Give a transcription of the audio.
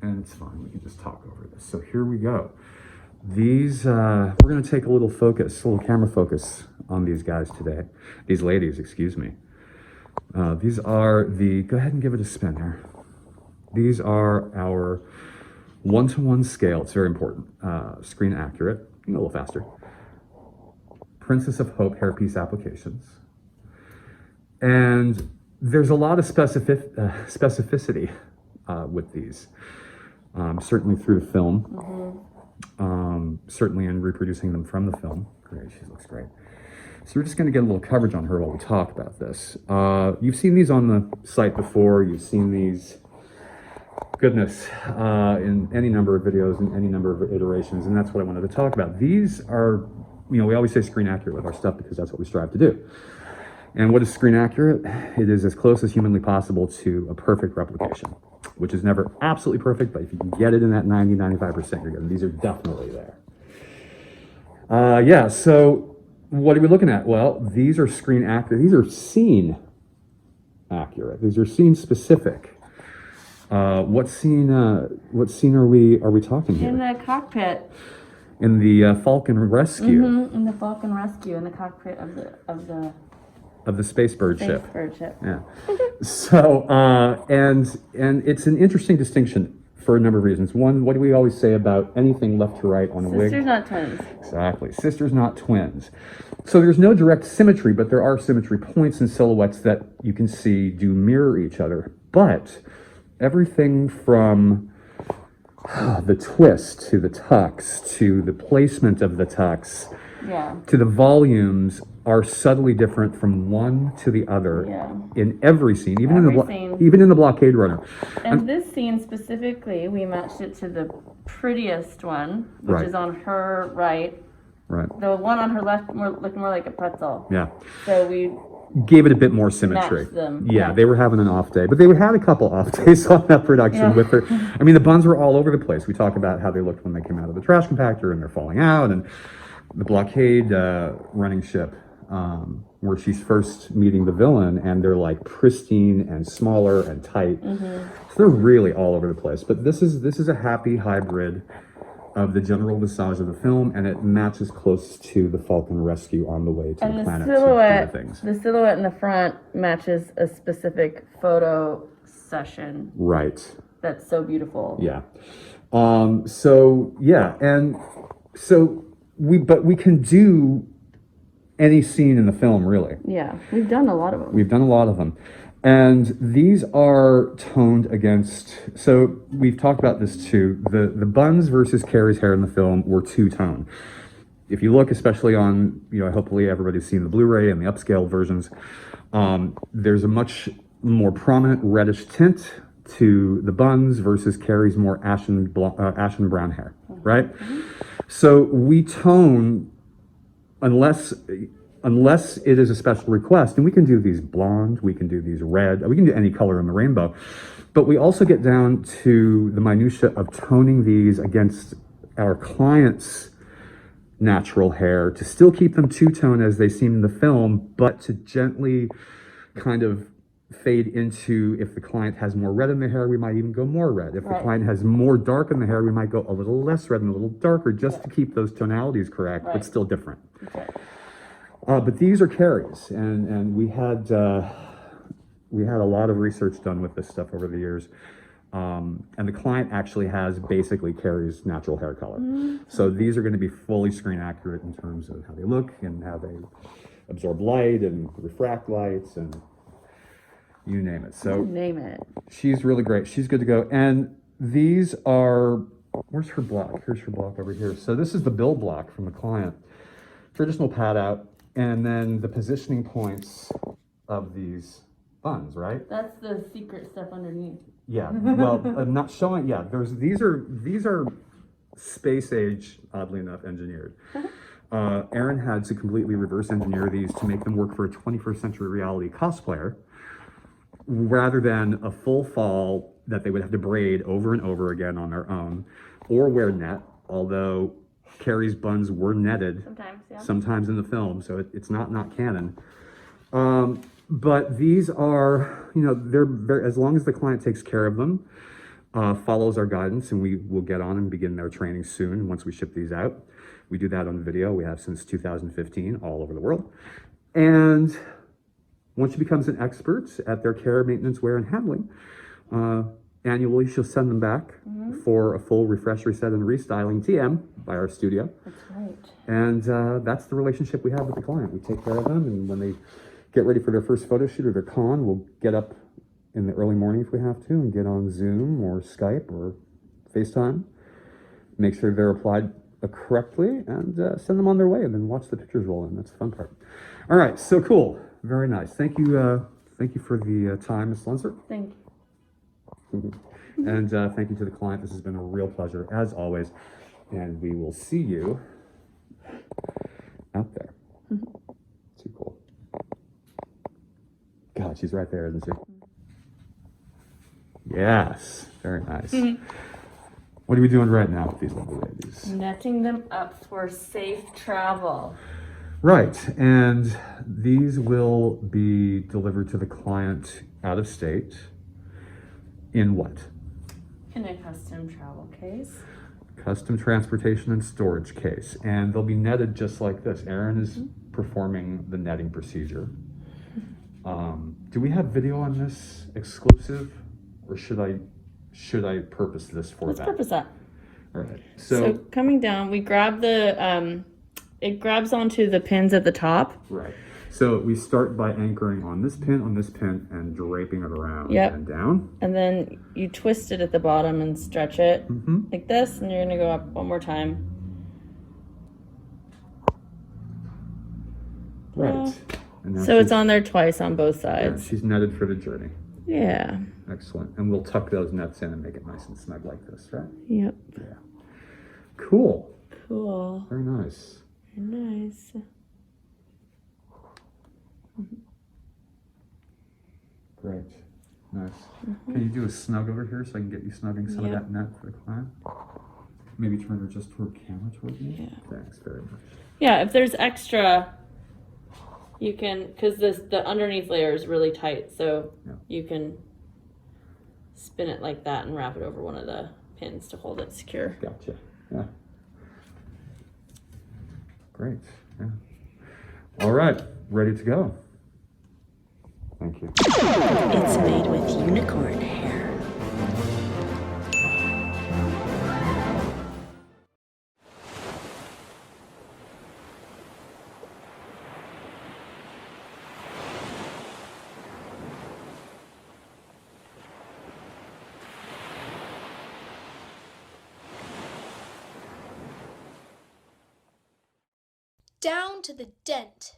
and it's fine, we can just talk over this. So here we go. These, we're gonna take a little focus, a little camera focus on these guys today. These ladies, excuse me. These are the, go ahead and give it a spin here. These are our one-to-one scale, it's very important. Screen accurate, a little faster. Princess of Hope hairpiece applications. And there's a lot of specificity with these, certainly through the film, certainly in reproducing them from the film. Great, she looks great. So we're just going to get a little coverage on her while we talk about this. You've seen these on the site before. You've seen these, goodness, in any number of videos and any number of iterations, and that's what I wanted to talk about. These are, we always say screen accurate with our stuff because that's what we strive to do. And what is screen accurate? It is as close as humanly possible to a perfect replication, which is never absolutely perfect, but if you can get it in that 90-95%, you're good. And these are definitely there. Yeah, so what are we looking at? Well, these are screen accurate. These are scene accurate. These are scene specific. What scene are we talking here? In the cockpit. In the Falcon Rescue. In the Falcon Rescue, in the cockpit of the Space Bird ship. Space Bird ship. Yeah. So, and it's an interesting distinction for a number of reasons. One, what do we always say about anything left to right on a wig? Sisters, not twins. Exactly. Sisters, not twins. So there's no direct symmetry, but there are symmetry points and silhouettes that you can see do mirror each other. But everything from the twist to the tucks to the placement of the tucks to the volumes are subtly different from one to the other in every scene, even in the blockade runner. And this scene specifically, we matched it to the prettiest one, which is on her right. Right. The one on her left looked more like a pretzel. Yeah. So we gave it a bit more symmetry. Matched them. Yeah, they were having an off day, but they had a couple off days on that production with her. I mean, the buns were all over the place. We talk about how they looked when they came out of the trash compactor and they're falling out, and the blockade running ship where she's first meeting the villain, and they're like pristine and smaller and tight. So they're really all over the place. But this is a happy hybrid of the general visage of the film, and it matches close to the Falcon Rescue on the way to the planet. The silhouette in the front matches a specific photo session. Right. That's so beautiful. Yeah. So yeah, and so we can do any scene in the film, really. Yeah, we've done a lot of them. We've done a lot of them. And these are toned against, so we've talked about this too. The Buns versus Carrie's hair in the film were two-tone. If you look, especially on, hopefully everybody's seen the Blu-ray and the upscale versions, there's a much more prominent reddish tint to the Buns versus Carrie's more ashen brown hair, right? So we tone, unless it is a special request, and we can do these blonde, we can do these red, we can do any color in the rainbow, but we also get down to the minutia of toning these against our clients' natural hair to still keep them two-tone as they seem in the film, but to gently kind of fade into, if the client has more red in the hair, we might even go more red. If the client has more dark in the hair, we might go a little less red and a little darker, just to keep those tonalities correct, but still different. But these are Carrie's, and we had a lot of research done with this stuff over the years, and the client actually has basically Carrie's natural hair color. So these are going to be fully screen accurate in terms of how they look and how they absorb light and refract lights and you name it. So name it. She's really great. She's good to go. And these are, where's her block? Here's her block over here. So this is the bill block from the client. Traditional pad out. And then the positioning points of these buns, right? That's the secret stuff underneath. Yeah. Well, I'm not showing. Yeah. These are space age, oddly enough, engineered. Aaron had to completely reverse engineer these to make them work for a 21st century reality cosplayer, rather than a full fall that they would have to braid over and over again on their own, or wear net, although Carrie's buns were netted sometimes in the film, so it's not canon. But these are, they're very, as long as the client takes care of them, follows our guidance, and we will get on and begin their training soon once we ship these out. We do that on video. We have since 2015 all over the world. And once she becomes an expert at their care, maintenance, wear, and handling, annually she'll send them back for a full refresh, reset, and restyling TM by our studio. That's right. And that's the relationship we have with the client. We take care of them, and when they get ready for their first photo shoot or their con, we'll get up in the early morning if we have to and get on Zoom or Skype or FaceTime, make sure they're applied correctly, and send them on their way, and then watch the pictures roll in. That's the fun part. All right, so cool. Very nice. Thank you for the time, Ms. Lunsford. Thank you. And thank you to the client. This has been a real pleasure, as always. And we will see you out there. Too cool. God, she's right there, isn't she? Yes, very nice. What are we doing right now with these lovely ladies? Netting them up for safe travel. Right, and these will be delivered to the client out of state in what? In a custom travel case. Custom transportation and storage case. And they'll be netted just like this. Erin is performing the netting procedure. Do we have video on this exclusive, or should I purpose this for that? Let's purpose that. All right. So coming down, we grab the, it grabs onto the pins at the top. Right. So we start by anchoring on this pin, and draping it around and down. And then you twist it at the bottom and stretch it like this, and you're gonna go up one more time. Right. So it's on there twice on both sides. Yeah, she's netted for the journey. Yeah. Excellent. And we'll tuck those nets in and make it nice and snug like this, right? Yep. Yeah. Cool. Cool. Very nice. Very nice. Great. Nice. Can you do a snug over here so I can get you snugging some of that net for the client? Maybe turn her just toward camera toward me? Yeah. Thanks very much. Yeah, if there's extra, you can, because the underneath layer is really tight, so you can spin it like that and wrap it over one of the pins to hold it secure. Gotcha. Yeah. Great. Yeah. All right. Ready to go. Thank you. It's made with unicorn hair. Down to the dent.